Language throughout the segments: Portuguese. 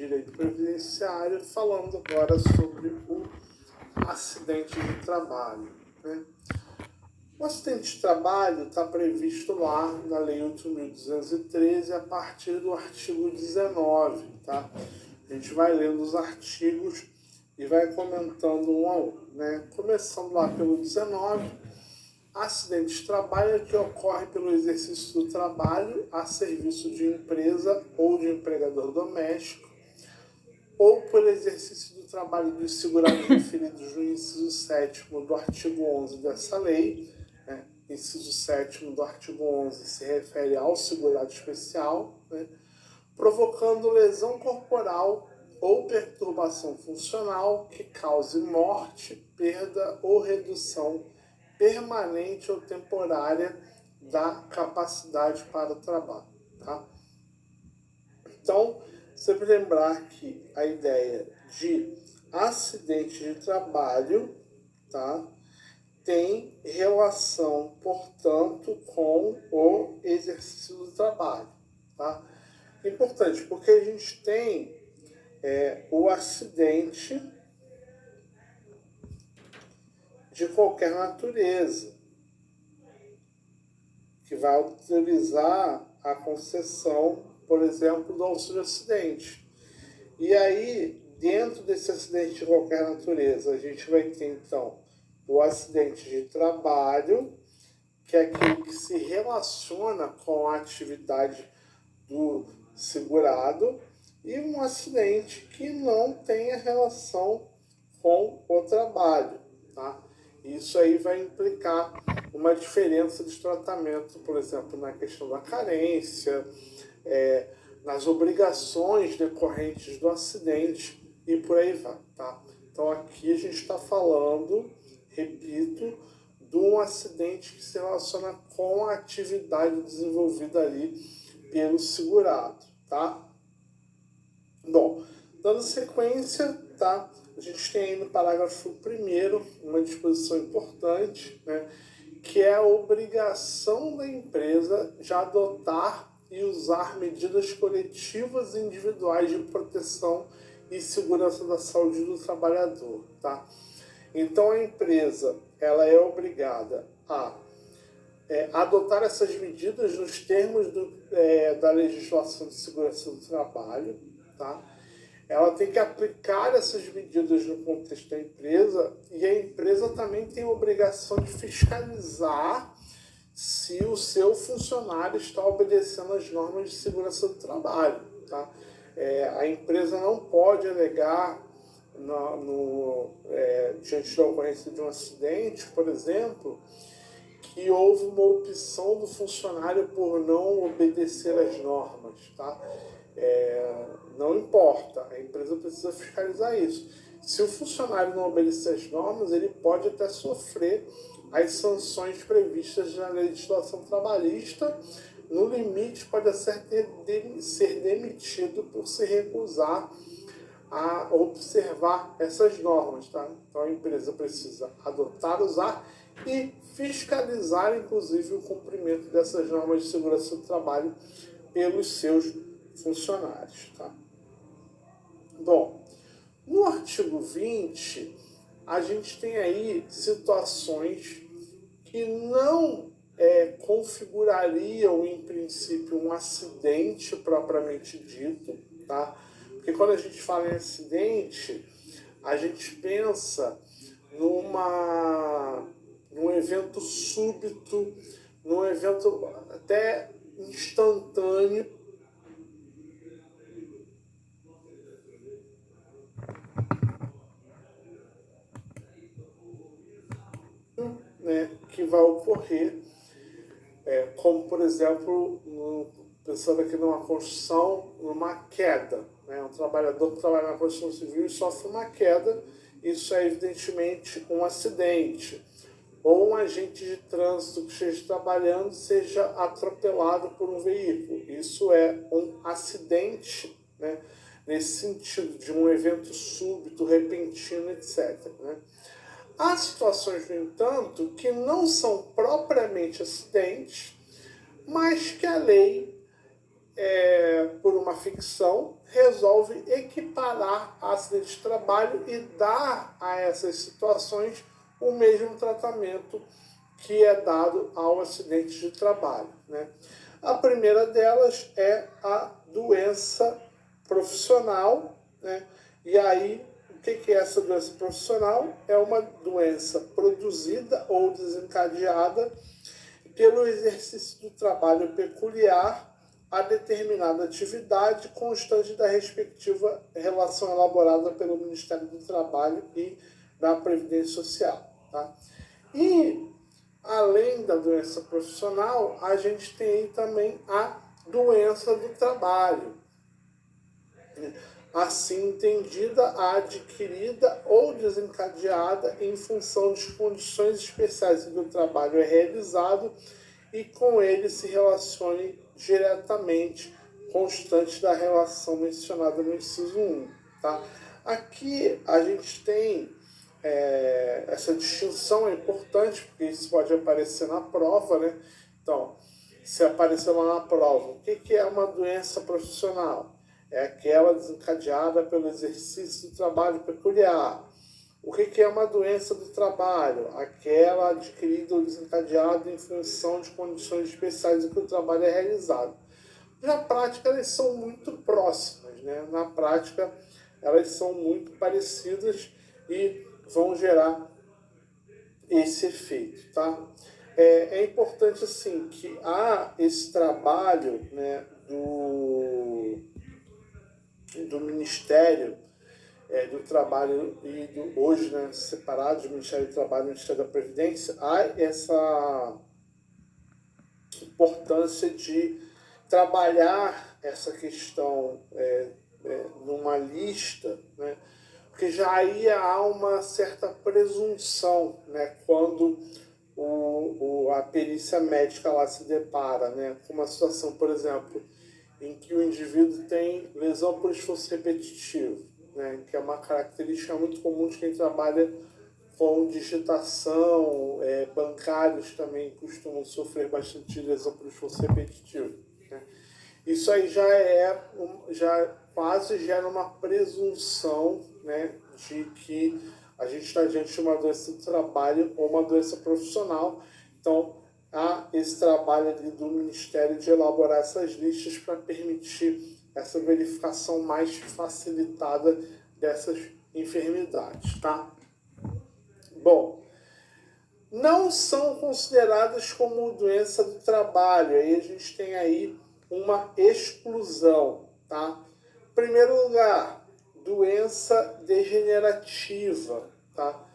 direito previdenciário, falando agora sobre o acidente de trabalho, né? O acidente de trabalho está previsto lá na Lei 8.213 a partir do artigo 19, tá? A gente vai lendo os artigos e vai comentando um a um, né? Começando lá pelo 19, acidente de trabalho que ocorre pelo exercício do trabalho a serviço de empresa ou de empregador doméstico, ou por exercício do trabalho dos segurados referidos no inciso 7º do artigo 11 dessa lei, né? Inciso 7º do artigo 11 se refere ao segurado especial, né? Provocando lesão corporal ou perturbação funcional que cause morte, perda ou redução permanente ou temporária da capacidade para o trabalho, tá? Então, sempre lembrar que a ideia de acidente de trabalho, tá, tem relação, portanto, com o exercício do trabalho, tá? Importante, porque a gente tem o acidente de qualquer natureza, que vai autorizar a concessão, por exemplo, do auxílio-acidente. E aí, dentro desse acidente de qualquer natureza, a gente vai ter, então, o acidente de trabalho, que é aquele que se relaciona com a atividade do segurado, e um acidente que não tenha relação com o trabalho, tá? Isso aí vai implicar uma diferença de tratamento, por exemplo, na questão da carência, nas obrigações decorrentes do acidente e por aí vai, tá? Então aqui a gente está falando, repito, de um acidente que se relaciona com a atividade desenvolvida ali pelo segurado, tá? Bom, dando sequência, tá? A gente tem aí no parágrafo 1º uma disposição importante, né? Que é a obrigação da empresa de adotar e usar medidas coletivas e individuais de proteção e segurança da saúde do trabalhador, tá? Então a empresa ela é obrigada a adotar essas medidas nos termos da legislação de segurança do trabalho, tá? Ela tem que aplicar essas medidas no contexto da empresa e a empresa também tem a obrigação de fiscalizar se o seu funcionário está obedecendo às normas de segurança do trabalho, tá? A empresa não pode alegar diante da ocorrência de um acidente, por exemplo, que houve uma opção do funcionário por não obedecer às normas, tá? Não importa, a empresa precisa fiscalizar isso. Se o funcionário não obedecer às normas, ele pode até sofrer as sanções previstas na legislação trabalhista. No limite, pode ser demitido por se recusar a observar essas normas, tá? Então a empresa precisa adotar, usar e fiscalizar, inclusive, o cumprimento dessas normas de segurança do trabalho pelos seus funcionários, tá? Bom, no artigo 20, a gente tem aí situações que não configurariam, em princípio, um acidente propriamente dito, tá? Porque quando a gente fala em acidente, a gente pensa num evento súbito, num evento até instantâneo, né, que vai ocorrer, como por exemplo, pensando aqui numa construção, numa queda, né, um trabalhador que trabalha na construção civil e sofre uma queda, isso é evidentemente um acidente, ou um agente de trânsito que esteja trabalhando seja atropelado por um veículo, isso é um acidente, né, nesse sentido de um evento súbito, repentino, etc., né? Há situações, no entanto, que não são propriamente acidentes, mas que a lei por uma ficção, resolve equiparar acidente de trabalho e dar a essas situações o mesmo tratamento que é dado ao acidente de trabalho, né? A primeira delas é a doença profissional, né? E aí, o que é essa doença profissional? É uma doença produzida ou desencadeada pelo exercício do trabalho peculiar a determinada atividade constante da respectiva relação elaborada pelo Ministério do Trabalho e da Previdência Social. Tá? E, além da doença profissional, a gente tem também a doença do trabalho. Assim entendida, a adquirida ou desencadeada em função de condições especiais em que o trabalho é realizado e com ele se relacione diretamente constante da relação mencionada no inciso 1. Tá? Aqui a gente tem essa distinção é importante, porque isso pode aparecer na prova, né? Então, se aparecer lá na prova, o que é uma doença profissional? É aquela desencadeada pelo exercício do trabalho peculiar. O que é uma doença do trabalho? Aquela adquirida ou desencadeada em função de condições especiais em que o trabalho é realizado. Na prática, elas são muito próximas, né? Na prática, elas são muito parecidas e vão gerar esse efeito, tá? É importante, assim, que há esse trabalho, né, do Ministério do Trabalho e hoje, né, separados, do Ministério do Trabalho e do Ministério da Previdência, há essa importância de trabalhar essa questão numa lista, né, porque já aí há uma certa presunção, né, quando a perícia médica lá se depara, né, com uma situação, por exemplo, em que o indivíduo tem lesão por esforço repetitivo, né, que é uma característica muito comum de quem trabalha com digitação, bancários também costumam sofrer bastante de lesão por esforço repetitivo. Né. Isso aí já quase gera uma presunção, né, de que a gente está diante de uma doença do trabalho ou uma doença profissional. Então, há esse trabalho ali do Ministério de elaborar essas listas para permitir essa verificação mais facilitada dessas enfermidades, tá? Bom, não são consideradas como doença do trabalho. Aí a gente tem aí uma exclusão, tá? Em primeiro lugar, doença degenerativa, tá?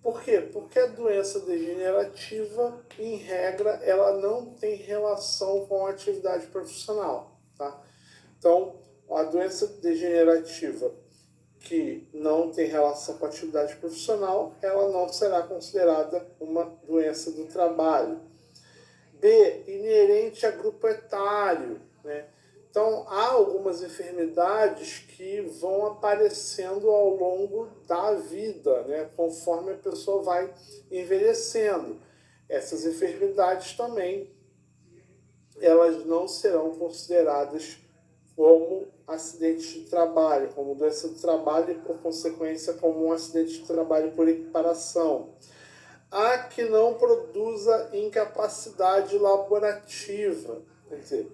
Por quê? Porque a doença degenerativa, em regra, ela não tem relação com a atividade profissional, tá? Então, a doença degenerativa que não tem relação com a atividade profissional, ela não será considerada uma doença do trabalho. B, inerente a grupo etário, né? Então, há algumas enfermidades que vão aparecendo ao longo da vida, né? Conforme a pessoa vai envelhecendo. Essas enfermidades também, elas não serão consideradas como acidente de trabalho, como doença do trabalho e, por consequência, como um acidente de trabalho por equiparação. Há que não produza incapacidade laborativa. Quer dizer,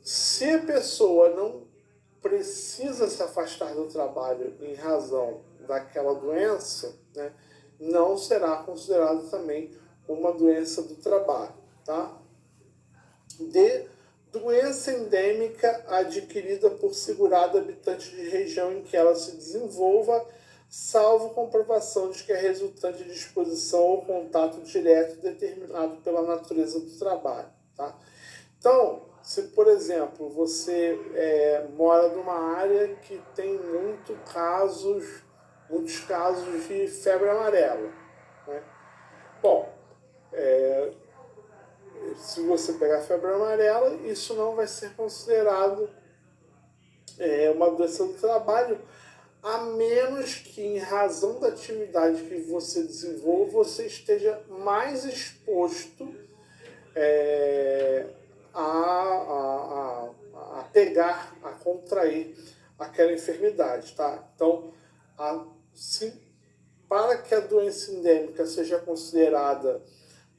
se a pessoa não precisa se afastar do trabalho em razão daquela doença, né, não será considerado também uma doença do trabalho. Tá? D, doença endêmica adquirida por segurado habitante de região em que ela se desenvolva, salvo comprovação de que é resultante de exposição ou contato direto determinado pela natureza do trabalho. Tá? Então, se, por exemplo, você mora numa área que tem muitos casos de febre amarela, né? Bom, se você pegar febre amarela, isso não vai ser considerado uma doença do trabalho, a menos que, em razão da atividade que você desenvolva, você esteja mais exposto pegar, a contrair aquela enfermidade, tá? Então, para que a doença endêmica seja considerada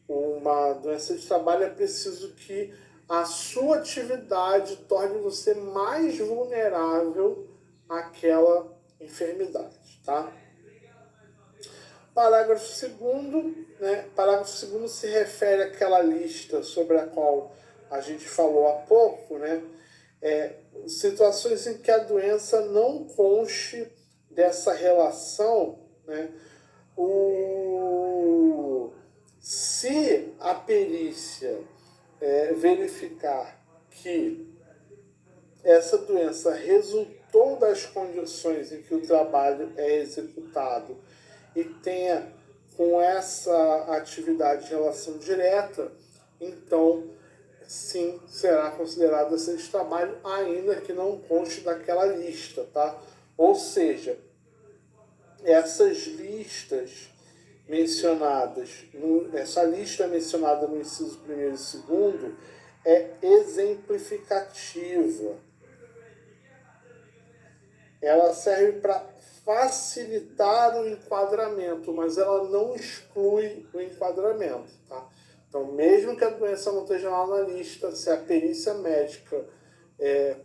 uma doença de trabalho, é preciso que a sua atividade torne você mais vulnerável àquela enfermidade, tá? Parágrafo 2º, né? Parágrafo 2º se refere àquela lista sobre a qual a gente falou há pouco, né? Situações em que a doença não conste dessa relação, né? Se a perícia verificar que essa doença resultou das condições em que o trabalho é executado e tenha com essa atividade relação direta, então sim será considerado acidente de trabalho, ainda que não conste daquela lista, tá? Ou seja, essas listas mencionadas, essa lista mencionada no inciso 1º e 2º é exemplificativa. Ela serve para facilitar o enquadramento, mas ela não exclui o enquadramento, tá? Então, mesmo que a doença não esteja lá na lista, se a perícia médica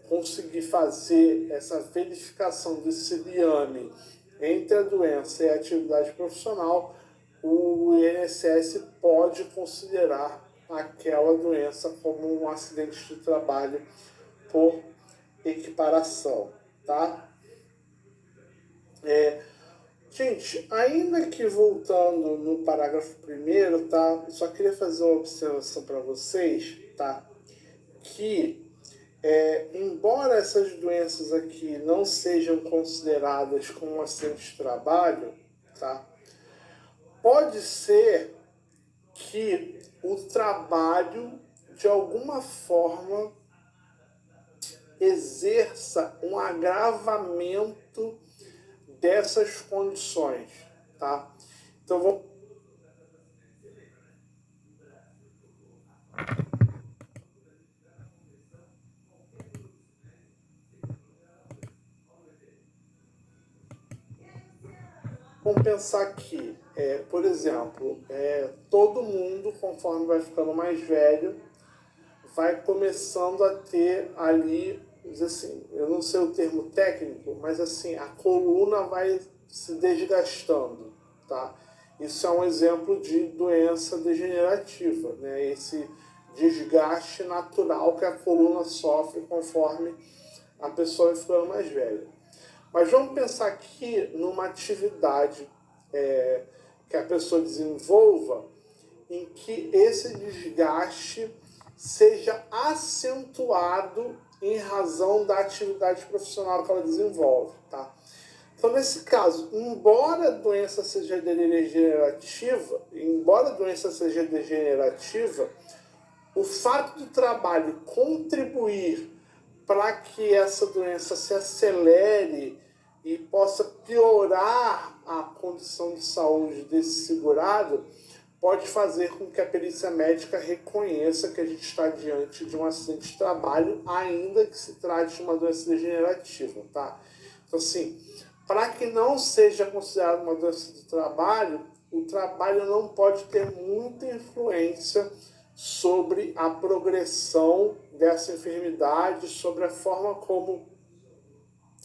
conseguir fazer essa verificação desse liame entre a doença e a atividade profissional, o INSS pode considerar aquela doença como um acidente de trabalho por equiparação, tá? Gente, ainda que voltando no parágrafo 1º, tá? Só queria fazer uma observação para vocês, tá? Que, embora essas doenças aqui não sejam consideradas como acidente de trabalho, tá? Pode ser que o trabalho, de alguma forma, exerça um agravamento dessas condições, tá? Então, vamos pensar que, por exemplo, todo mundo, conforme vai ficando mais velho, vai começando a ter ali, assim, eu não sei o termo técnico, mas assim, a coluna vai se desgastando, tá? Isso é um exemplo de doença degenerativa, né? Esse desgaste natural que a coluna sofre conforme a pessoa vai ficando mais velha. Mas vamos pensar aqui numa atividade que a pessoa desenvolva em que esse desgaste seja acentuado em razão da atividade profissional que ela desenvolve, tá? Então, nesse caso, embora a doença seja degenerativa, o fato do trabalho contribuir para que essa doença se acelere e possa piorar a condição de saúde desse segurado, pode fazer com que a perícia médica reconheça que a gente está diante de um acidente de trabalho, ainda que se trate de uma doença degenerativa, tá? Então, assim, para que não seja considerado uma doença de trabalho, o trabalho não pode ter muita influência sobre a progressão dessa enfermidade, sobre a forma como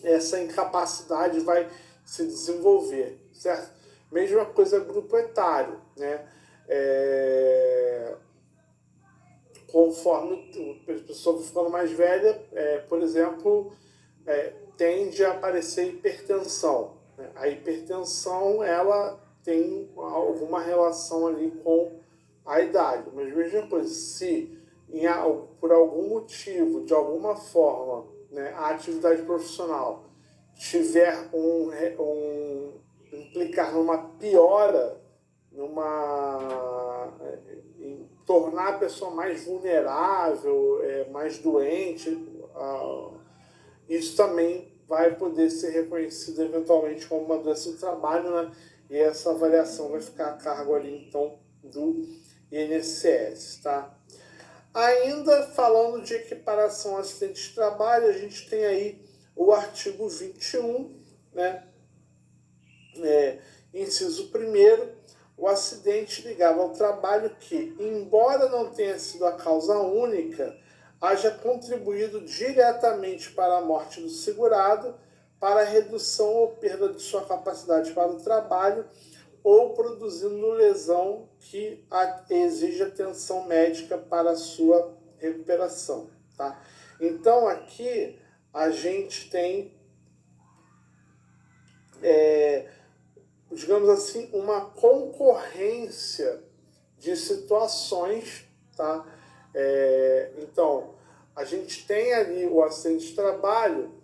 essa incapacidade vai se desenvolver, certo? Mesma coisa grupo etário, né? Conforme a pessoa vai ficando mais velha, por exemplo, tende a aparecer hipertensão, né? A hipertensão, ela tem alguma relação ali com a idade, mas mesma coisa, se por algum motivo, de alguma forma, né, a atividade profissional tiver implicar numa piora, em tornar a pessoa mais vulnerável, mais doente, isso também vai poder ser reconhecido eventualmente como uma doença do trabalho, né? E essa avaliação vai ficar a cargo ali, então, do INSS, tá? Ainda falando de equiparação a acidente de trabalho, a gente tem aí o artigo 21, né? Inciso 1º, o acidente ligado ao trabalho que, embora não tenha sido a causa única, haja contribuído diretamente para a morte do segurado, para a redução ou perda de sua capacidade para o trabalho, ou produzindo lesão que exige atenção médica para a sua recuperação. Tá? Então, aqui a gente tem, digamos assim, uma concorrência de situações. Tá? Então, a gente tem ali o acidente de trabalho,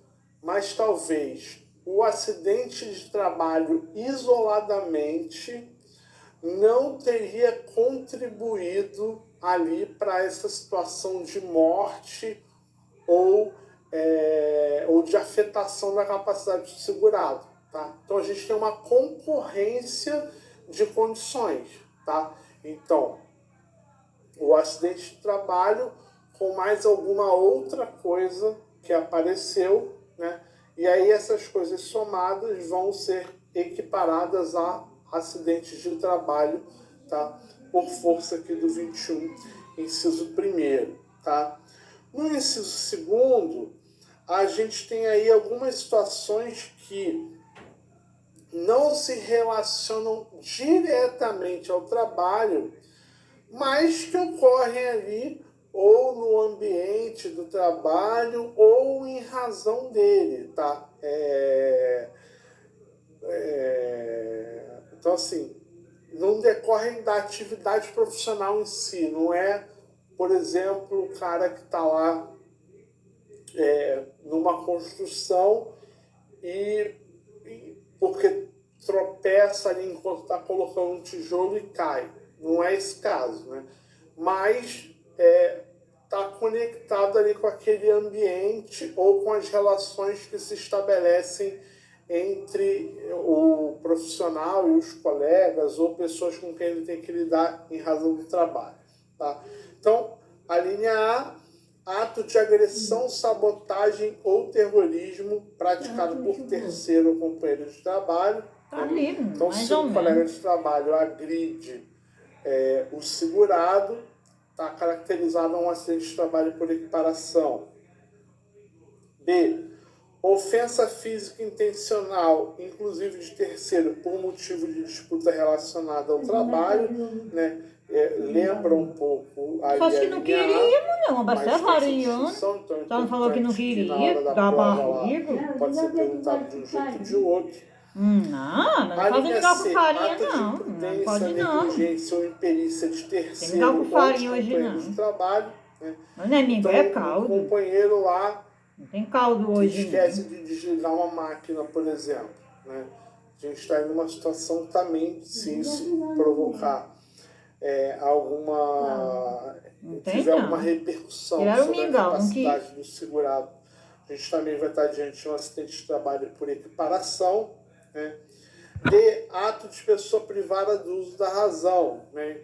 mas talvez o acidente de trabalho isoladamente não teria contribuído ali para essa situação de morte ou de afetação da capacidade do segurado. Tá? Então a gente tem uma concorrência de condições. Tá? Então, o acidente de trabalho com mais alguma outra coisa que apareceu, né? E aí essas coisas somadas vão ser equiparadas a acidentes de trabalho, tá? Por força aqui do 21, inciso 1º, tá? No inciso 2º, a gente tem aí algumas situações que não se relacionam diretamente ao trabalho, mas que ocorrem ali ou no ambiente do trabalho ou em razão dele, tá? Então, assim, não decorrem da atividade profissional em si, não é, por exemplo, o cara que está lá numa construção e porque tropeça ali enquanto está colocando um tijolo e cai. Não é esse caso, né? Mas está conectado ali com aquele ambiente ou com as relações que se estabelecem entre o profissional e os colegas ou pessoas com quem ele tem que lidar em razão do trabalho. Tá? Então, a linha A, ato de agressão, sabotagem ou terrorismo praticado por terceiro ou companheiro de trabalho. Tá ali, então, mais se ou um colega menos. de trabalho agride o segurado, está caracterizado um acidente de trabalho por equiparação. B, ofensa física intencional, inclusive de terceiro, por motivo de disputa relacionada ao trabalho, né? Lembra um pouco ali Só a que não linha queria, A, mulher, mas mas é tem essa variando. distinção, então é Só não falou que não importante que na hora queria, da da prova lá barriga. pode ser perguntado de um jeito ou de outro. Não, não A faz linha mingau com C, farinha, ato de não. Não imprudência, pode não. negligência ou imperícia de Tem mingau terceiro com ou de farinha hoje, companheiro de não. trabalho. Né? Mas não é mingau, é Então, um caldo. companheiro lá Não tem caldo hoje, esquece não. de desligar uma máquina, por exemplo. Né? A gente está em uma situação também, se isso provocar Não tem, tiver alguma não. repercussão Tiraram o sobre a mingau, não quis. capacidade do segurado, a gente também vai estar diante de um acidente de trabalho por equiparação. Né? D, ato de pessoa privada do uso da razão. Né?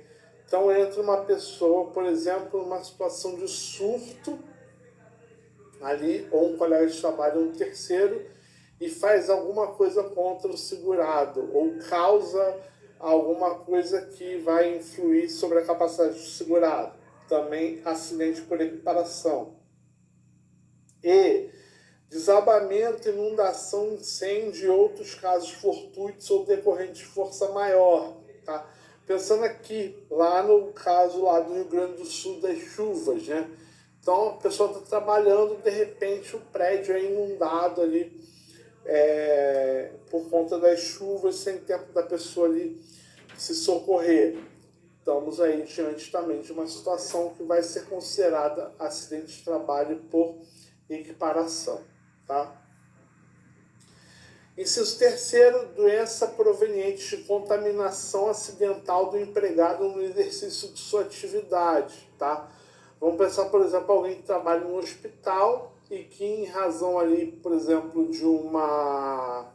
Então entra uma pessoa, por exemplo, numa situação de surto ali, ou um colega de trabalho, um terceiro, e faz alguma coisa contra o segurado, ou causa alguma coisa que vai influir sobre a capacidade do segurado. Também acidente por equiparação. E desabamento, inundação, incêndio e outros casos fortuitos ou decorrentes de força maior. Tá? Pensando aqui, lá no caso lá do Rio Grande do Sul das chuvas, né? Então a pessoa está trabalhando e de repente o prédio é inundado ali por conta das chuvas, sem tempo da pessoa ali se socorrer. Estamos aí diante também de uma situação que vai ser considerada acidente de trabalho por equiparação. Tá? Inciso terceiro, doença proveniente de contaminação acidental do empregado no exercício de sua atividade. Tá? Vamos pensar, por exemplo, alguém que trabalha no hospital e que, em razão ali, por exemplo, de uma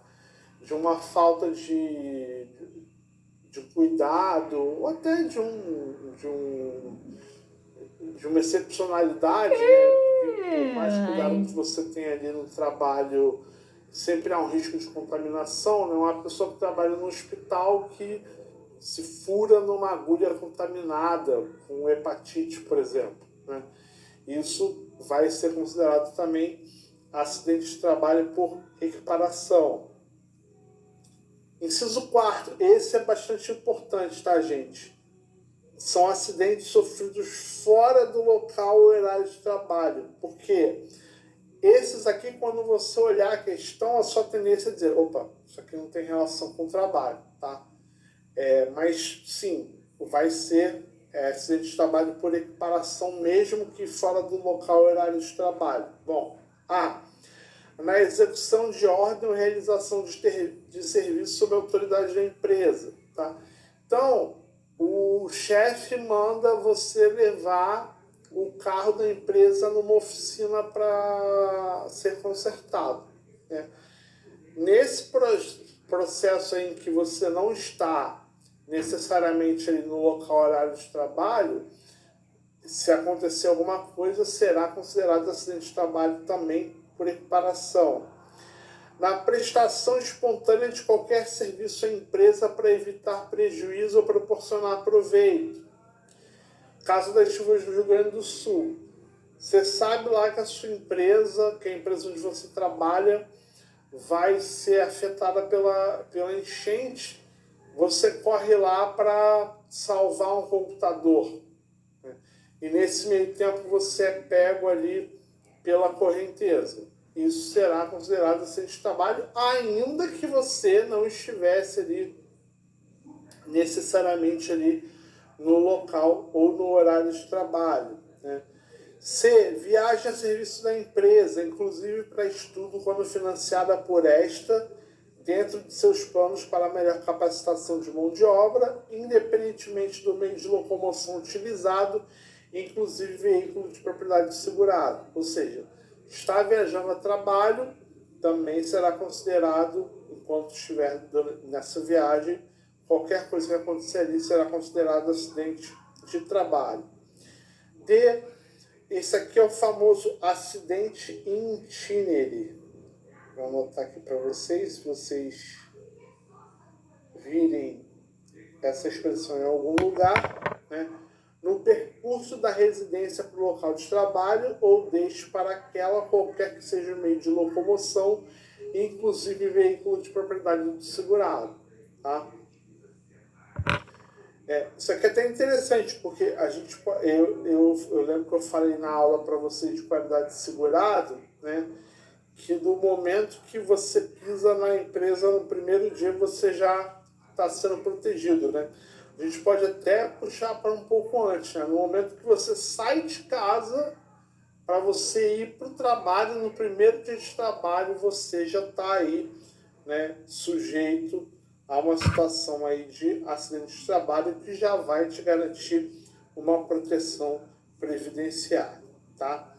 falta de cuidado, ou até de um de uma excepcionalidade, né? Por mais cuidado que você tem ali no trabalho, sempre há um risco de contaminação, né? Uma pessoa que trabalha no hospital que se fura numa agulha contaminada, com hepatite, por exemplo, né? Isso vai ser considerado também acidente de trabalho por equiparação. Inciso 4, esse é bastante importante, tá, gente? São acidentes sofridos fora do local ou horário de trabalho. Por quê? Esses aqui, quando você olhar a questão, a sua tendência é dizer, opa, isso aqui não tem relação com o trabalho, tá? Mas, sim, vai ser acidente de trabalho por equiparação, mesmo que fora do local ou horário de trabalho. Bom, na execução de ordem ou realização de serviço sob a autoridade da empresa, tá? Então, o chefe manda você levar o carro da empresa numa oficina para ser consertado, né? Nesse processo em que você não está necessariamente ali no local horário de trabalho, se acontecer alguma coisa, será considerado acidente de trabalho também por equiparação. Na prestação espontânea de qualquer serviço à empresa para evitar prejuízo ou proporcionar proveito. Caso das chuvas do Rio Grande do Sul. Você sabe lá que a sua empresa, que é a empresa onde você trabalha, vai ser afetada pela enchente. Você corre lá para salvar um computador, né? E nesse meio tempo você é pego ali pela correnteza. Isso será considerado acidente de trabalho, ainda que você não estivesse ali necessariamente ali no local ou no horário de trabalho, né? C. Viagem a serviço da empresa, inclusive para estudo quando financiada por esta, dentro de seus planos para melhor capacitação de mão de obra, independentemente do meio de locomoção utilizado, inclusive veículo de propriedade segurada. Ou seja, está viajando a trabalho também será considerado, enquanto estiver nessa viagem, qualquer coisa que acontecer ali será considerado acidente de trabalho. D. Esse aqui é o famoso acidente in itinere. Vou anotar aqui para vocês, se vocês virem essa expressão em algum lugar, né? No percurso da residência para o local de trabalho ou deixe para aquela, qualquer que seja o meio de locomoção, inclusive veículo de propriedade do segurado, tá? Isso aqui é até interessante, porque eu lembro que eu falei na aula para vocês de qualidade de segurado, né? Que no momento que você pisa na empresa, no primeiro dia, você já está sendo protegido, né? A gente pode até puxar para um pouco antes, né? No momento que você sai de casa para você ir para o trabalho, no primeiro dia de trabalho, você já está aí, né, sujeito a uma situação aí de acidente de trabalho que já vai te garantir uma proteção previdenciária, tá?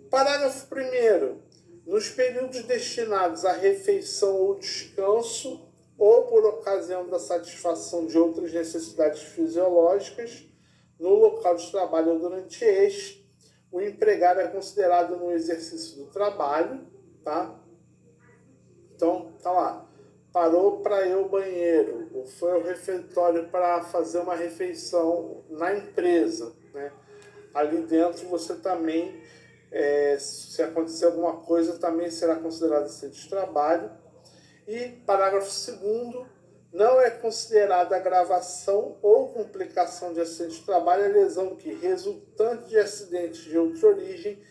Parágrafo 1º. Nos períodos destinados à refeição ou descanso, ou por ocasião da satisfação de outras necessidades fisiológicas, no local de trabalho ou durante este, o empregado é considerado no exercício do trabalho, tá? Então, tá lá. Parou para ir ao banheiro, ou foi ao refeitório para fazer uma refeição na empresa, né? Ali dentro você também, se acontecer alguma coisa, também será considerado acidente de trabalho. E parágrafo 2º, não é considerada agravação ou complicação de acidente de trabalho a lesão que, resultante de acidente de outra origem,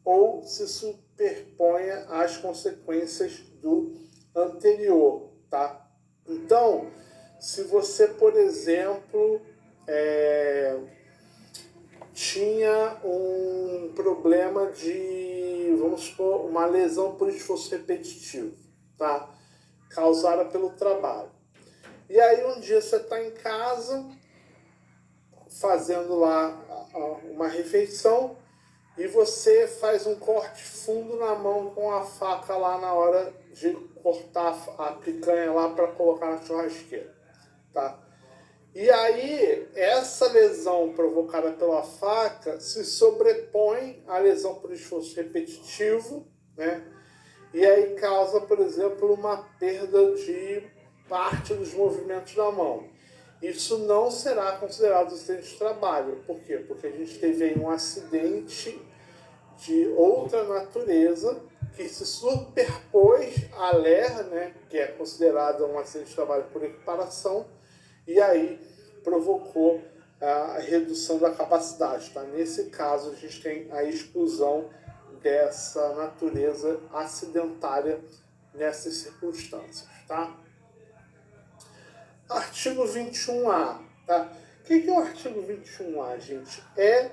ou se superponha às consequências do anterior, tá? Então, se você, por exemplo, tinha um problema de, vamos supor, uma lesão por esforço repetitivo, tá? Causada pelo trabalho. E aí um dia você está em casa, fazendo lá uma refeição, e você faz um corte fundo na mão com a faca lá na hora de cortar a picanha lá para colocar na churrasqueira, tá? E aí, essa lesão provocada pela faca se sobrepõe à lesão por esforço repetitivo, né? E aí causa, por exemplo, uma perda de parte dos movimentos da mão. Isso não será considerado acidente de trabalho. Por quê? Porque a gente teve aí um acidente de outra natureza que se superpôs à LER, né, que é considerada um acidente de trabalho por equiparação, e aí provocou a redução da capacidade. Tá? Nesse caso, a gente tem a exclusão dessa natureza acidentária nessas circunstâncias. Tá? Artigo 21A. Tá? O que é o artigo 21A, gente? É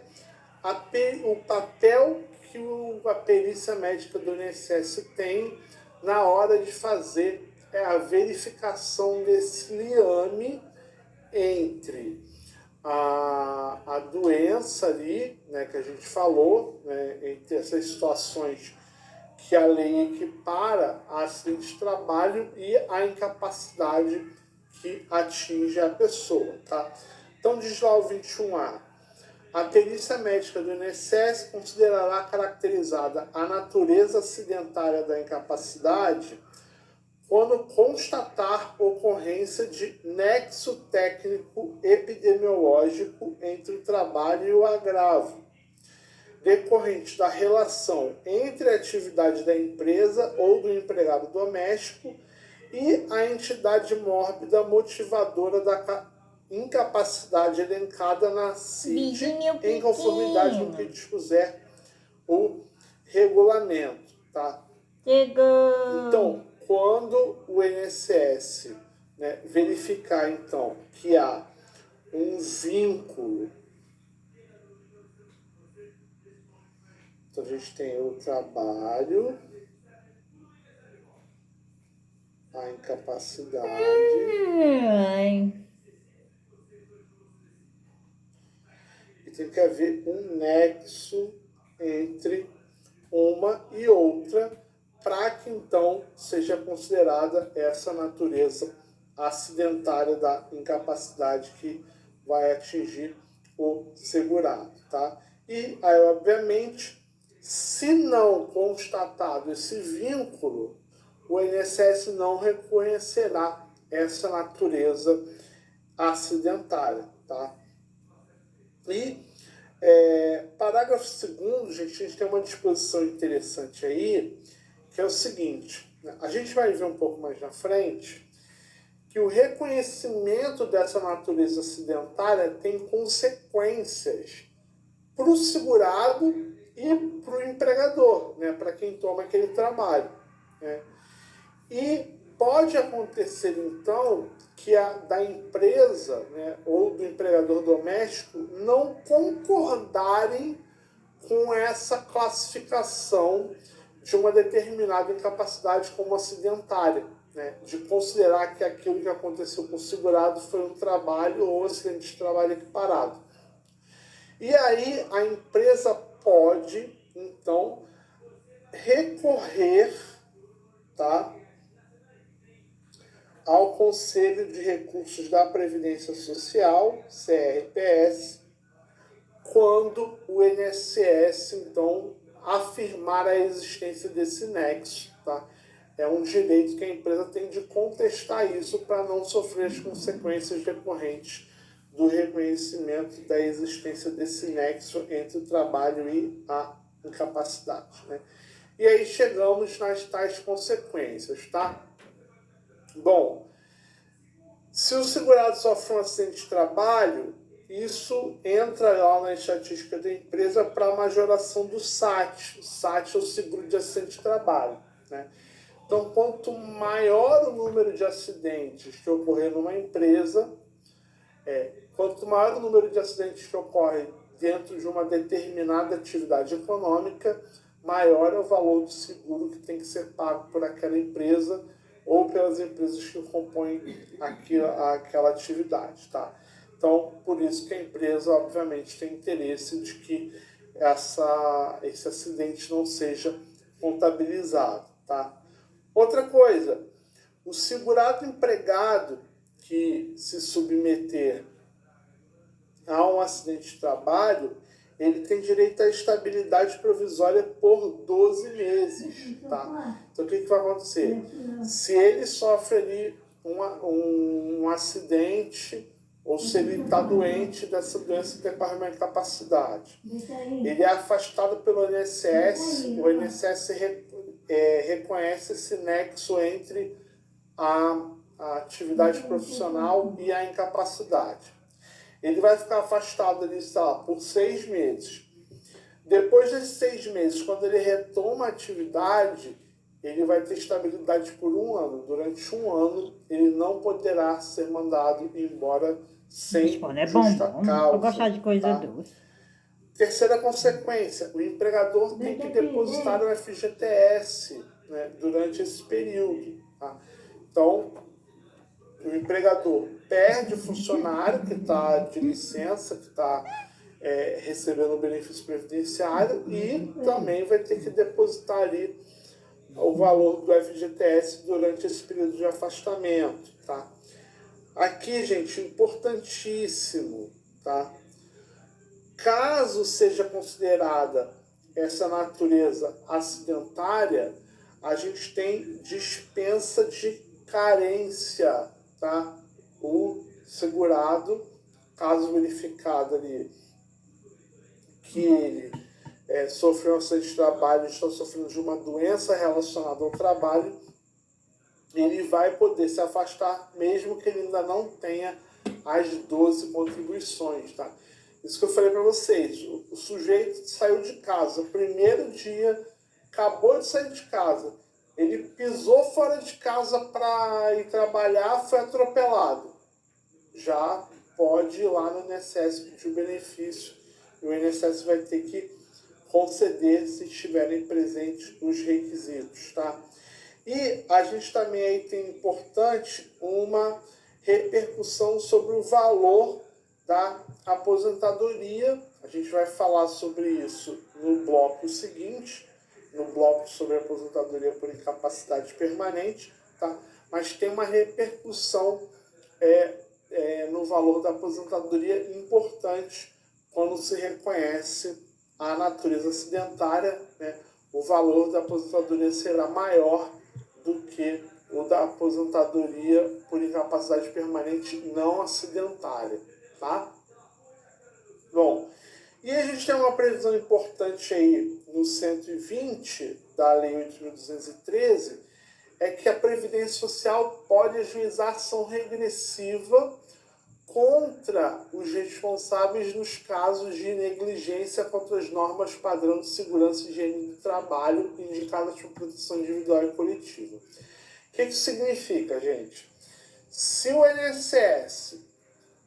o papel que a perícia médica do INSS tem na hora de fazer a verificação desse liame entre a doença ali, né, que a gente falou, né, entre essas situações que a lei equipara a acidente de trabalho e a incapacidade que atinge a pessoa. Tá? Então, diz lá o 21A. A perícia médica do INSS considerará caracterizada a natureza acidentária da incapacidade quando constatar ocorrência de nexo técnico epidemiológico entre o trabalho e o agravo, decorrente da relação entre a atividade da empresa ou do empregado doméstico e a entidade mórbida motivadora da incapacidade elencada na CID em conformidade com o que dispuser o regulamento. Tá? Então, quando o INSS, né, verificar então que há um vínculo, então a gente tem o trabalho, a incapacidade e tem que haver um nexo entre uma e outra para que então seja considerada essa natureza acidentária da incapacidade que vai atingir o segurado, tá? E aí, obviamente, se não constatado esse vínculo, o INSS não reconhecerá essa natureza acidentária, tá? E parágrafo 2º, gente, a gente tem uma disposição interessante aí, que é o seguinte, né? A gente vai ver um pouco mais na frente que o reconhecimento dessa natureza acidentária tem consequências para o segurado e para o empregador, né? Para quem toma aquele trabalho, né? E pode acontecer, então, que da empresa, né, ou do empregador doméstico não concordarem com essa classificação de uma determinada incapacidade como acidentária, né, de considerar que aquilo que aconteceu com o segurado foi um trabalho ou acidente de trabalho equiparado. E aí a empresa pode, então, recorrer, tá, ao Conselho de Recursos da Previdência Social, CRPS, quando o INSS, então, afirmar a existência desse nexo. Tá? É um direito que a empresa tem de contestar isso para não sofrer as consequências decorrentes do reconhecimento da existência desse nexo entre o trabalho e a incapacidade. Né? E aí chegamos nas tais consequências, tá? Bom, se o segurado sofre um acidente de trabalho, isso entra lá na estatística da empresa para a majoração do SAT. O SAT é o seguro de acidente de trabalho. Né? Então, quanto maior o número de acidentes que ocorrer numa empresa, quanto maior o número de acidentes que ocorrem dentro de uma determinada atividade econômica, maior é o valor do seguro que tem que ser pago por aquela empresa ou pelas empresas que compõem aquela atividade, tá? Então, por isso que a empresa, obviamente, tem interesse de que esse acidente não seja contabilizado, tá? Outra coisa, o segurado empregado, que se submeter a um acidente de trabalho, ele tem direito à estabilidade provisória por 12 meses, tá? Então, o que vai acontecer? Se ele sofre ali um acidente, ou se ele está doente dessa doença que decorre uma incapacidade, ele é afastado pelo INSS, o INSS reconhece esse nexo entre a atividade profissional e a incapacidade. Ele vai ficar afastado ali, sei lá, por 6 meses. Depois desses 6 meses, quando ele retoma a atividade, ele vai ter estabilidade por 1 ano. Durante 1 ano, ele não poderá ser mandado embora sem justa causa. Eu gostar de coisa tá? doce. Terceira consequência, o empregador tem que depositar o FGTS, né, durante esse período. Tá? Então, o empregador perde o funcionário que está de licença, que está recebendo o benefício previdenciário, e também vai ter que depositar ali o valor do FGTS durante esse período de afastamento. Tá? Aqui, gente, importantíssimo, tá? Caso seja considerada essa natureza acidentária, a gente tem dispensa de carência, tá? O segurado, caso verificado ali que ele sofreu um acidente de trabalho, está sofrendo de uma doença relacionada ao trabalho, ele vai poder se afastar, mesmo que ele ainda não tenha as 12 contribuições, tá? Isso que eu falei para vocês, o sujeito saiu de casa, primeiro dia, acabou de sair de casa, ele pisou fora de casa para ir trabalhar, foi atropelado. Já pode ir lá no INSS pedir o benefício, e o INSS vai ter que conceder se estiverem presentes os requisitos, tá? E a gente também aí tem importante uma repercussão sobre o valor da aposentadoria. A gente vai falar sobre isso no bloco seguinte, no bloco sobre a aposentadoria por incapacidade permanente, tá? Mas tem uma repercussão no valor da aposentadoria importante quando se reconhece a natureza acidentária, né? O valor da aposentadoria será maior do que o da aposentadoria por incapacidade permanente não acidentária, tá? Bom, e a gente tem uma previsão importante aí no 120 da Lei 8.213, é que a Previdência Social pode ajuizar ação regressiva contra os responsáveis nos casos de negligência contra as normas padrão de segurança e higiene do trabalho indicadas por proteção individual e coletiva. O que isso significa, gente? Se o INSS,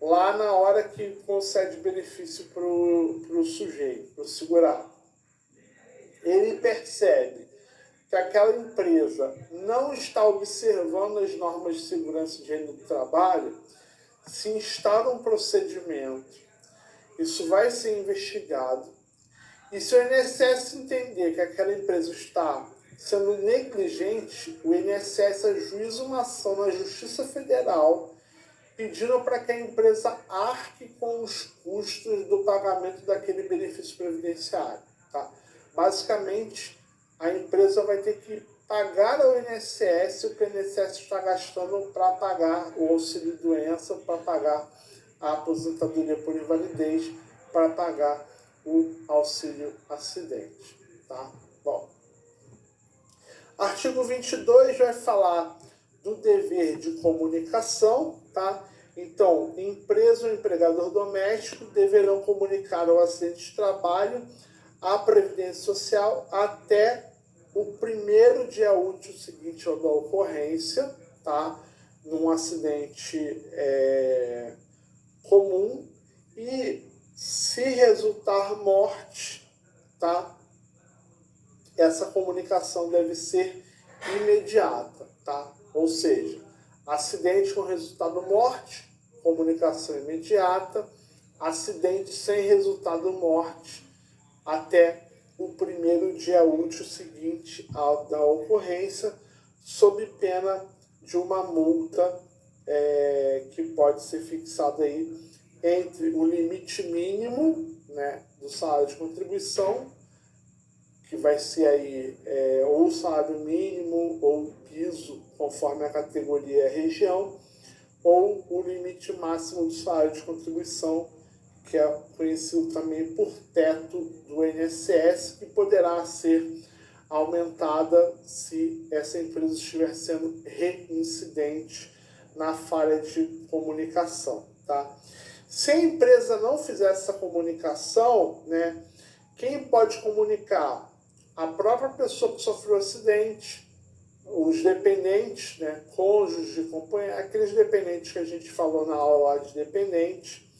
lá na hora que concede benefício para o sujeito, para o segurado, ele percebe que aquela empresa não está observando as normas de segurança e higiene do trabalho, se instala um procedimento, isso vai ser investigado, e se o INSS entender que aquela empresa está sendo negligente, o INSS ajuiza uma ação na Justiça Federal pedindo para que a empresa arque com os custos do pagamento daquele benefício previdenciário. Tá? Basicamente, a empresa vai ter que pagar ao INSS o que o INSS está gastando para pagar o auxílio-doença, para pagar a aposentadoria por invalidez, para pagar o auxílio-acidente. Tá? Bom, artigo 22 vai falar do dever de comunicação, tá? Então, empresa ou empregador doméstico deverão comunicar ao acidente de trabalho à Previdência Social até o primeiro dia útil seguinte ao da ocorrência, tá? Num acidente comum, e se resultar morte, tá? Essa comunicação deve ser imediata, tá? Ou seja, acidente com resultado morte, comunicação imediata, acidente sem resultado morte, até o primeiro dia útil seguinte ao da ocorrência, sob pena de uma multa que pode ser fixado aí entre o limite mínimo, né, do salário de contribuição, que vai ser aí ou o salário mínimo ou o piso, conforme a categoria e a região, ou o limite máximo do salário de contribuição, que é conhecido também por teto do INSS, que poderá ser aumentada se essa empresa estiver sendo reincidente na falha de comunicação, tá? Se a empresa não fizer essa comunicação, né, quem pode comunicar? A própria pessoa que sofreu o acidente, os dependentes, né, cônjuges de companheiro, aqueles dependentes que a gente falou na aula lá de dependente,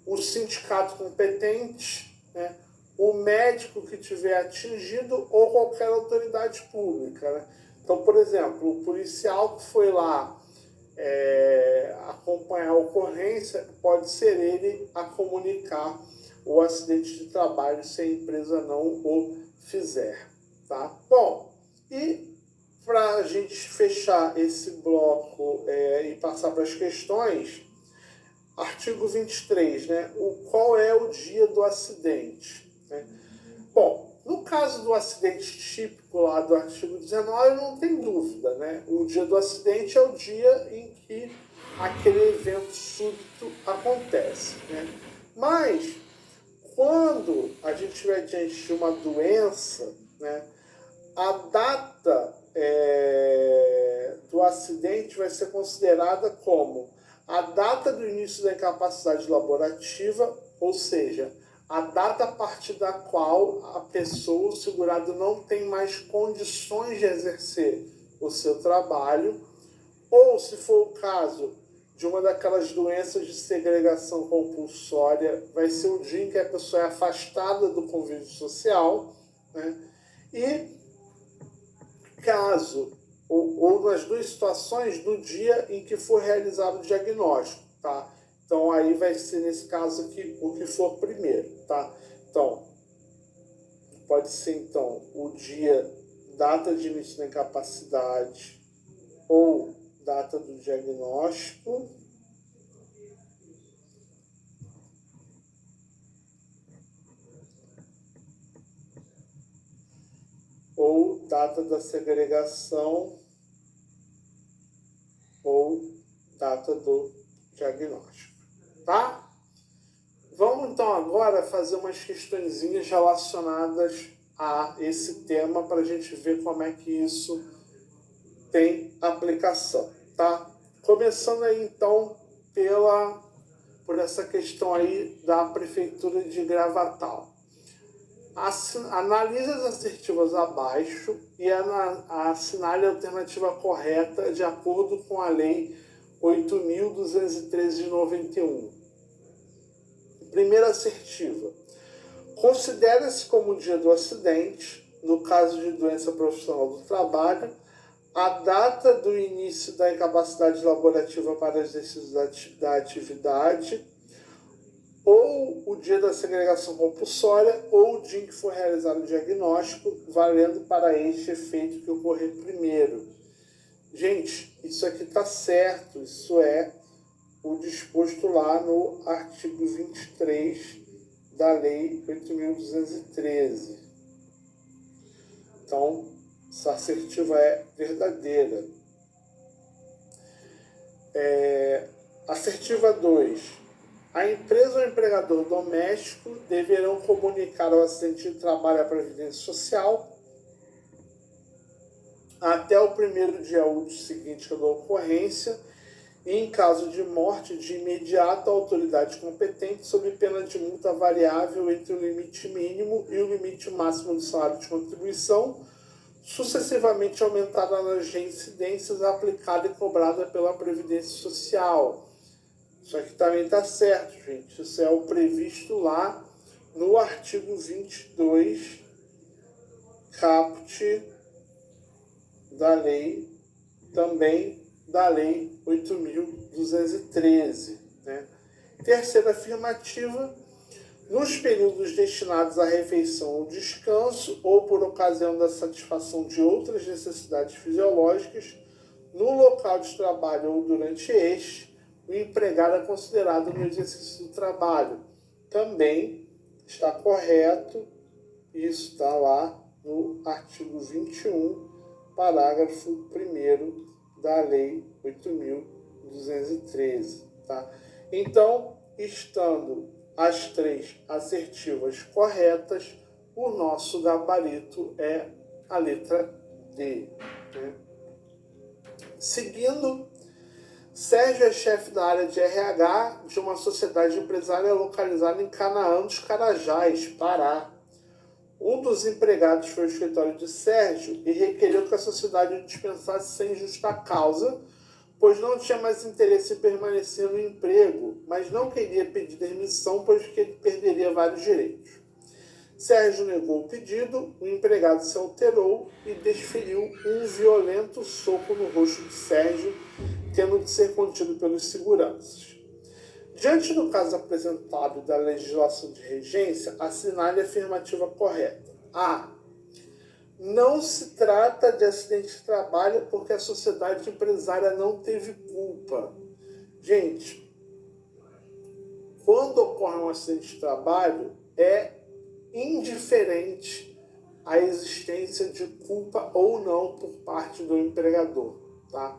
o sindicato competente, né, o médico que tiver atingido ou qualquer autoridade pública, né? Então, por exemplo, o policial que foi lá acompanhar a ocorrência, pode ser ele a comunicar o acidente de trabalho se a empresa não o fizer, tá? Bom, e para a gente fechar esse bloco e passar para as questões, artigo 23, né? Qual é o dia do acidente? Né? Bom, no caso do acidente típico lá do artigo 19, não tem dúvida, né? O dia do acidente é o dia em que aquele evento súbito acontece, né? Mas, quando a gente estiver diante de uma doença, né, a data do acidente vai ser considerada como a data do início da incapacidade laborativa, ou seja, a data a partir da qual a pessoa, o segurado, não tem mais condições de exercer o seu trabalho, ou, se for o caso de uma daquelas doenças de segregação compulsória, vai ser o dia em que a pessoa é afastada do convívio social, né? E caso, ou nas duas situações, do dia em que for realizado o diagnóstico, tá? Então, aí vai ser, nesse caso aqui, o que for primeiro, tá? Então, pode ser, então, o dia, data de início da incapacidade ou data do diagnóstico, ou data da segregação, ou data do diagnóstico, tá? Vamos então agora fazer umas questõezinhas relacionadas a esse tema para a gente ver como é que isso tem aplicação, tá? Começando aí então por essa questão aí da Prefeitura de Gravatal. Analise as assertivas abaixo e assinale a alternativa correta de acordo com a Lei 8.213 de 91. Primeira assertiva. Considera-se como dia do acidente, no caso de doença profissional do trabalho, a data do início da incapacidade laborativa para exercício da atividade, ou o dia da segregação compulsória, ou o dia em que for realizado o diagnóstico, valendo para este efeito que ocorrer primeiro. Gente, isso aqui está certo, isso é o disposto lá no artigo 23 da Lei 8.213. Então, essa assertiva é verdadeira. Assertiva 2. A empresa ou empregador doméstico deverão comunicar ao acidente de trabalho à Previdência Social até o primeiro dia útil seguinte da ocorrência e, em caso de morte, de imediato à autoridade competente, sob pena de multa variável entre o limite mínimo e o limite máximo do salário de contribuição, sucessivamente aumentada nas reincidências aplicada e cobrada pela Previdência Social. Isso aqui também está certo, gente. Isso é o previsto lá no artigo 22, caput da lei, também da Lei 8.213. Né? Terceira afirmativa. Nos períodos destinados à refeição ou descanso, ou por ocasião da satisfação de outras necessidades fisiológicas, no local de trabalho ou durante este, o empregado é considerado no exercício do trabalho. Também está correto, isso está lá no artigo 21, parágrafo 1º da Lei 8.213. Tá? Então, estando as 3 assertivas corretas, o nosso gabarito é a letra D. Né? Seguindo, Sérgio é chefe da área de RH de uma sociedade empresária localizada em Canaã dos Carajás, Pará. Um dos empregados foi ao escritório de Sérgio e requeriu que a sociedade o dispensasse sem justa causa, pois não tinha mais interesse em permanecer no emprego, mas não queria pedir demissão, pois que ele perderia vários direitos. Sérgio negou o pedido, o empregado se alterou e desferiu um violento soco no rosto de Sérgio, tendo de ser contido pelos seguranças. Diante do caso apresentado da legislação de regência, assinale a afirmativa correta. A. Não se trata de acidente de trabalho porque a sociedade empresária não teve culpa. Gente, quando ocorre um acidente de trabalho, é indiferente a existência de culpa ou não por parte do empregador, tá?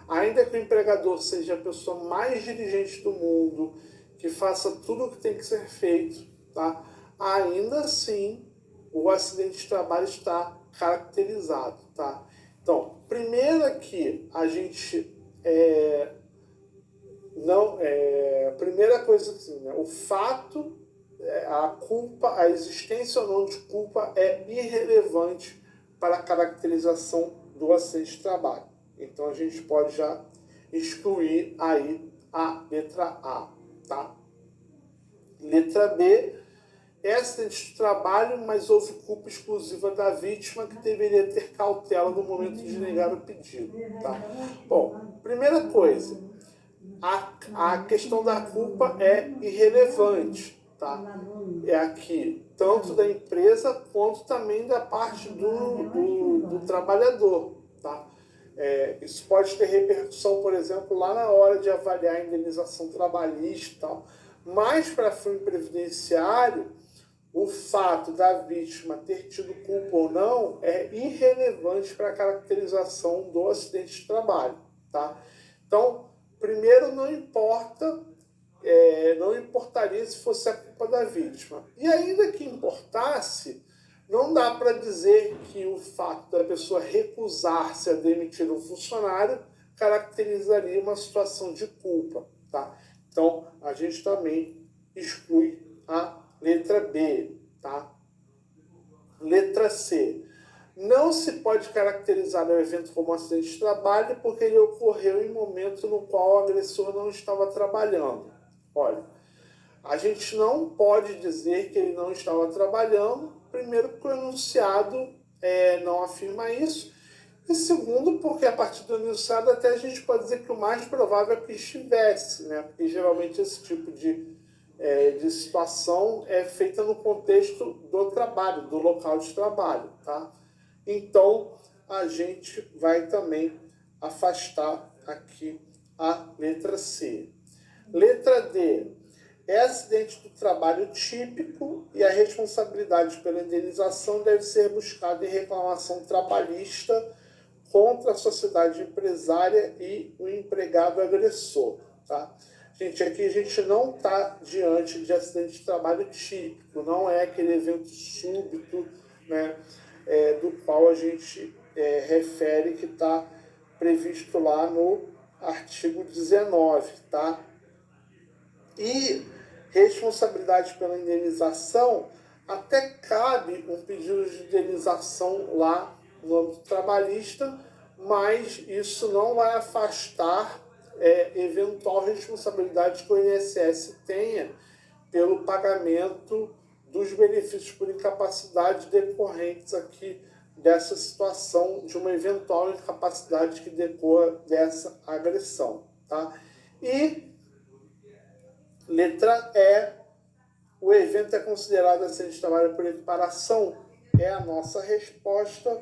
Ainda que o empregador seja a pessoa mais diligente do mundo, que faça tudo o que tem que ser feito, tá? Ainda assim, o acidente de trabalho está caracterizado, tá? Então, primeiro aqui, a gente primeira coisa assim, né? O fato, a culpa, a existência ou não de culpa é irrelevante para a caracterização do acidente de trabalho. Então a gente pode já excluir aí a letra A, tá? Letra B é acidente de trabalho, mas houve culpa exclusiva da vítima que deveria ter cautela no momento de negar o pedido, tá? Bom, primeira coisa, a questão da culpa é irrelevante, tá? É aqui, tanto da empresa quanto também da parte do trabalhador, tá? Isso pode ter repercussão, por exemplo, lá na hora de avaliar a indenização trabalhista e tal. Mas para fim previdenciário, o fato da vítima ter tido culpa ou não é irrelevante para a caracterização do acidente de trabalho, tá? Então, primeiro, não importaria se fosse a culpa da vítima. E ainda que importasse, não dá para dizer que o fato da pessoa recusar-se a demitir um funcionário caracterizaria uma situação de culpa, tá? Então, a gente também exclui a letra B, tá? Letra C. Não se pode caracterizar o evento como um acidente de trabalho porque ele ocorreu em momento no qual o agressor não estava trabalhando. Olha, a gente não pode dizer que ele não estava trabalhando, primeiro porque o enunciado não afirma isso, e segundo porque a partir do enunciado até a gente pode dizer que o mais provável é que estivesse, né? Porque geralmente esse tipo de situação é feita no contexto do trabalho, do local de trabalho, tá? Então, a gente vai também afastar aqui a letra C. Letra D. É acidente do trabalho típico e a responsabilidade pela indenização deve ser buscada em reclamação trabalhista contra a sociedade empresária e o empregado agressor, tá? Gente, aqui a gente não está diante de acidente de trabalho típico, não é aquele evento súbito, né, do qual a gente refere que está previsto lá no artigo 19, tá? E responsabilidade pela indenização, até cabe um pedido de indenização lá no âmbito trabalhista, mas isso não vai afastar eventual responsabilidade que o INSS tenha pelo pagamento dos benefícios por incapacidade decorrentes aqui dessa situação de uma eventual incapacidade que decorra dessa agressão, tá? E letra E, o evento é considerado acidente de trabalho por equiparação? É a nossa resposta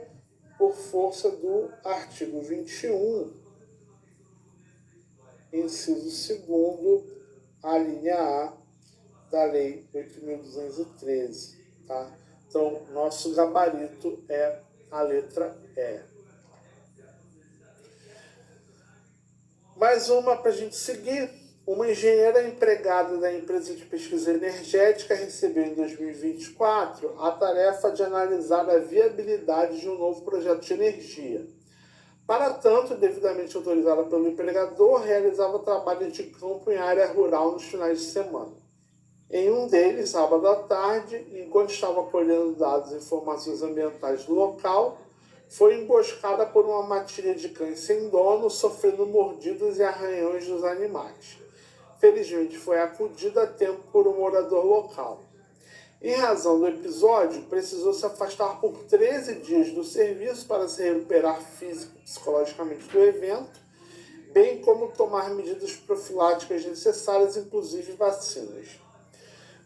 por força do artigo 21, inciso 2º, a linha A da Lei 8.213, tá? Então, nosso gabarito é a letra E. Mais uma para a gente seguir. Uma engenheira empregada da empresa de pesquisa energética recebeu em 2024 a tarefa de analisar a viabilidade de um novo projeto de energia. Para tanto, devidamente autorizada pelo empregador, realizava trabalho de campo em área rural nos finais de semana. Em um deles, sábado à tarde, enquanto estava colhendo dados e informações ambientais do local, foi emboscada por uma matilha de cães sem dono, sofrendo mordidas e arranhões dos animais. Felizmente, foi acudida a tempo por um morador local. Em razão do episódio, precisou se afastar por 13 dias do serviço para se recuperar físico e psicologicamente do evento, bem como tomar medidas profiláticas necessárias, inclusive vacinas.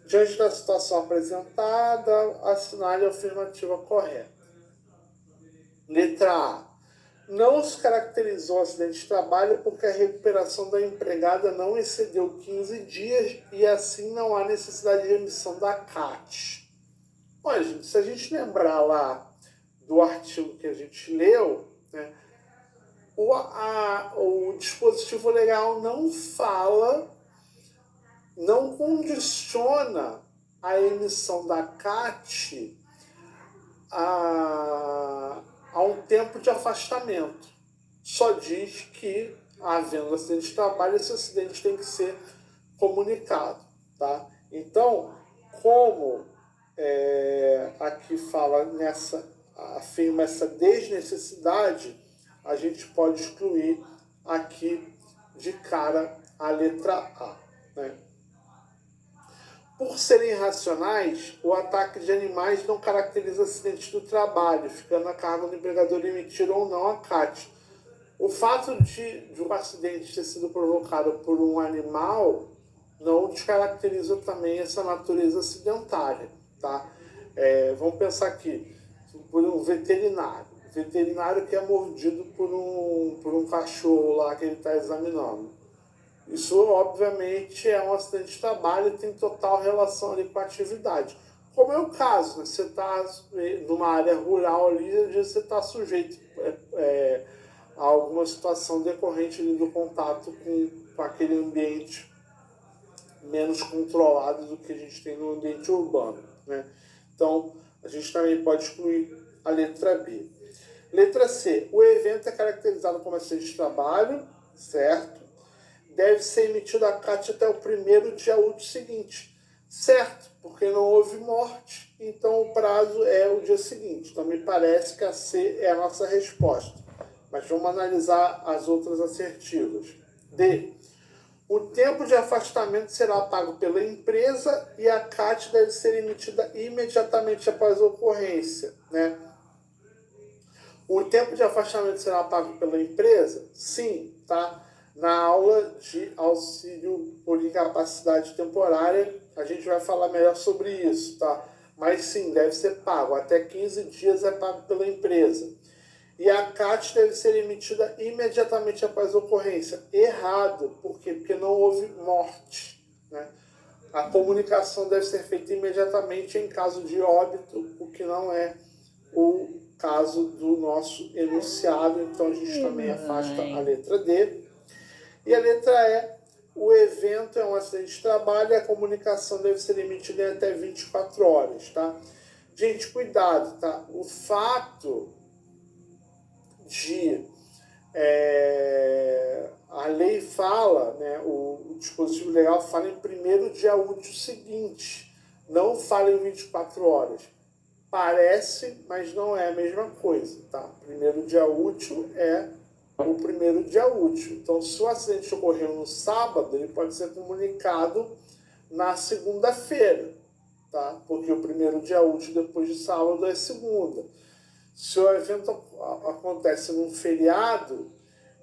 Diante da situação apresentada, assinale a afirmativa correta. Letra A. Não se caracterizou o acidente de trabalho porque a recuperação da empregada não excedeu 15 dias e assim não há necessidade de emissão da CAT. Olha, gente, se a gente lembrar lá do artigo que a gente leu, né, o dispositivo legal não fala, não condiciona a emissão da CAT a um tempo de afastamento. Só diz que, havendo acidente de trabalho, esse acidente tem que ser comunicado. Tá? Então, como aqui fala afirma essa desnecessidade, a gente pode excluir aqui de cara a letra A. Né? Por serem irracionais, o ataque de animais não caracteriza acidente do trabalho, ficando a cargo do empregador emitir ou não a CAT. O fato de um acidente ter sido provocado por um animal não descaracteriza também essa natureza acidentária. Tá? Vamos pensar aqui, por um veterinário. Veterinário que é mordido por um cachorro lá que ele está examinando. Isso, obviamente, é um acidente de trabalho e tem total relação ali com a atividade. Como é o caso, né? Você está numa área rural ali, às vezes você está sujeito a alguma situação decorrente ali do contato com aquele ambiente menos controlado do que a gente tem no ambiente urbano. Né? Então, a gente também pode excluir a letra B. Letra C. O evento é caracterizado como acidente de trabalho, certo? Deve ser emitida a CAT até o primeiro dia útil seguinte. Certo, porque não houve morte, então o prazo é o dia seguinte. Então me parece que a C é a nossa resposta. Mas vamos analisar as outras assertivas. D. O tempo de afastamento será pago pela empresa e a CAT deve ser emitida imediatamente após a ocorrência. Né? O tempo de afastamento será pago pela empresa? Sim, tá? Na aula de auxílio por incapacidade temporária, a gente vai falar melhor sobre isso, tá? Mas sim, deve ser pago. Até 15 dias é pago pela empresa. E a CAT deve ser emitida imediatamente após a ocorrência. Errado. Por quê? Porque não houve morte. Né? A comunicação deve ser feita imediatamente em caso de óbito, o que não é o caso do nosso enunciado. Então a gente também afasta a letra D. E a letra E, o evento é um acidente de trabalho e a comunicação deve ser emitida em até 24 horas, tá? Gente, cuidado, tá? O fato de... a lei fala, né? O dispositivo legal fala em primeiro dia útil seguinte, não fala em 24 horas. Parece, mas não é a mesma coisa, tá? Primeiro dia útil é o primeiro dia útil. Então, se o acidente ocorreu no sábado, ele pode ser comunicado na segunda-feira, tá? Porque o primeiro dia útil depois de sábado é segunda. Se o evento acontece num feriado,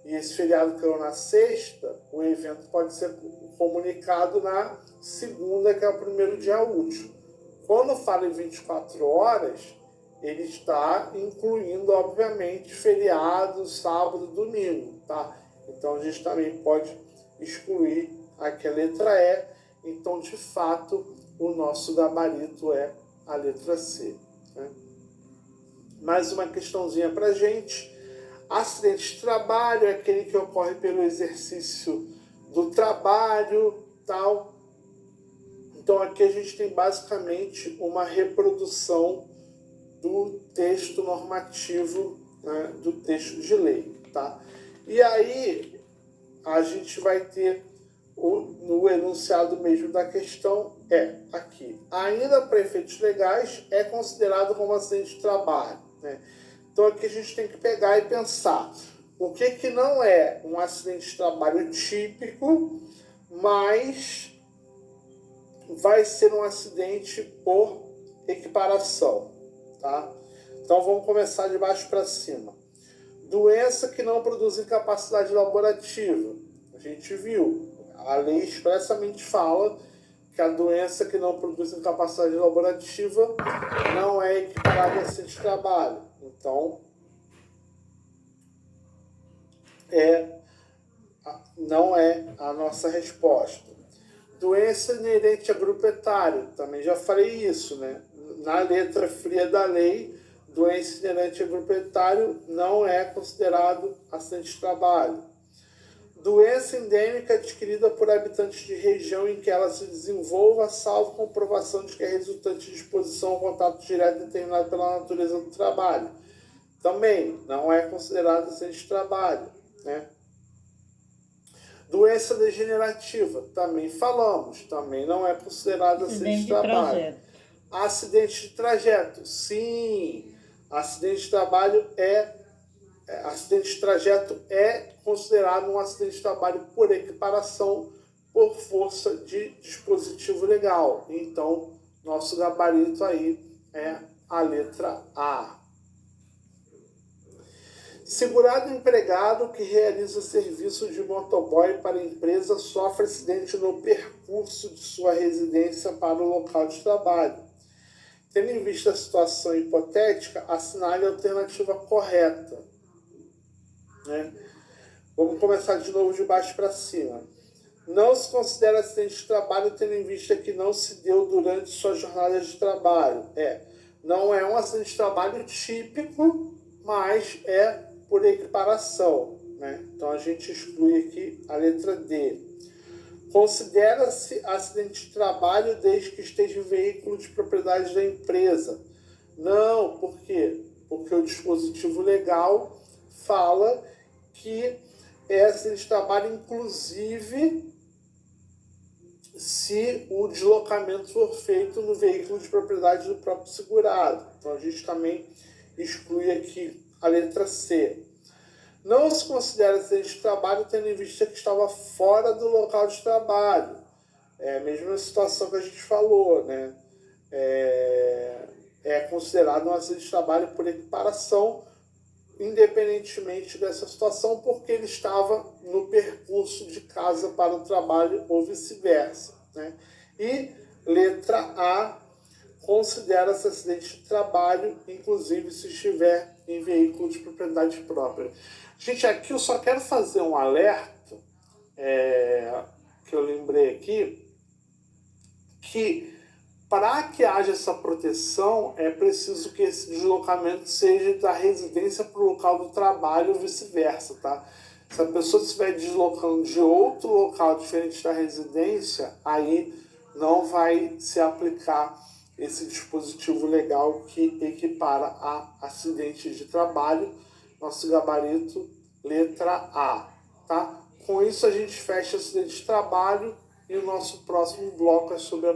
e esse feriado caiu na sexta, o evento pode ser comunicado na segunda, que é o primeiro dia útil. Quando fala em 24 horas, ele está incluindo, obviamente, feriados, sábado, domingo, tá? Então, a gente também pode excluir aqui a letra E. Então, de fato, o nosso gabarito é a letra C. Né? Mais uma questãozinha para a gente. Acidente de trabalho é aquele que ocorre pelo exercício do trabalho, tal. Então, aqui a gente tem basicamente uma reprodução do texto normativo, né, do texto de lei, tá? E aí, a gente vai ter no enunciado mesmo da questão, aqui. Ainda para efeitos legais, é considerado como acidente de trabalho, né? Então, aqui a gente tem que pegar e pensar o que não é um acidente de trabalho típico, mas vai ser um acidente por equiparação, tá? Então, vamos começar de baixo para cima. Doença que não produz incapacidade laborativa. A gente viu, a lei expressamente fala que a doença que não produz incapacidade laborativa não é equiparada a acidente de trabalho. Então, não é a nossa resposta. Doença inerente a grupo etário, também já falei isso, né? Na letra fria da lei, doença inerente a grupo etário não é considerado acidente de trabalho. Doença endêmica adquirida por habitantes de região em que ela se desenvolva, salvo comprovação de que é resultante de exposição ao contato direto determinado pela natureza do trabalho. Também não é considerado acidente de trabalho, né? Doença degenerativa, também falamos, também não é considerado acidente de trabalho. Acidente de trajeto, sim, acidente de trabalho acidente de trajeto é considerado um acidente de trabalho por equiparação, por força de dispositivo legal. Então, nosso gabarito aí é a letra A. Segurado empregado que realiza serviço de motoboy para a empresa sofre acidente no percurso de sua residência para o local de trabalho. Tendo em vista a situação hipotética, assinale a alternativa correta. Né? Vamos começar de novo de baixo para cima. Não se considera acidente de trabalho tendo em vista que não se deu durante sua jornada de trabalho. Não é um acidente de trabalho típico, mas é por equiparação, né? Então a gente exclui aqui a letra D. Considera-se acidente de trabalho desde que esteja em veículo de propriedade da empresa. Não, por quê? Porque o dispositivo legal fala que é acidente de trabalho, inclusive se o deslocamento for feito no veículo de propriedade do próprio segurado. Então a gente também exclui aqui a letra C. Não se considera acidente de trabalho tendo em vista que estava fora do local de trabalho. É a mesma situação que a gente falou, né? É considerado um acidente de trabalho por equiparação, independentemente dessa situação, porque ele estava no percurso de casa para o trabalho ou vice-versa, né? E letra A, considera-se acidente de trabalho, inclusive se estiver em veículo de propriedade própria. Gente, aqui eu só quero fazer um alerta, que eu lembrei aqui, que para que haja essa proteção, é preciso que esse deslocamento seja da residência para o local do trabalho ou vice-versa, tá? Se a pessoa estiver deslocando de outro local diferente da residência, aí não vai se aplicar esse dispositivo legal que equipara a acidente de trabalho. Nosso gabarito, letra A, tá? Com isso a gente fecha acidente de trabalho e o nosso próximo bloco é sobre a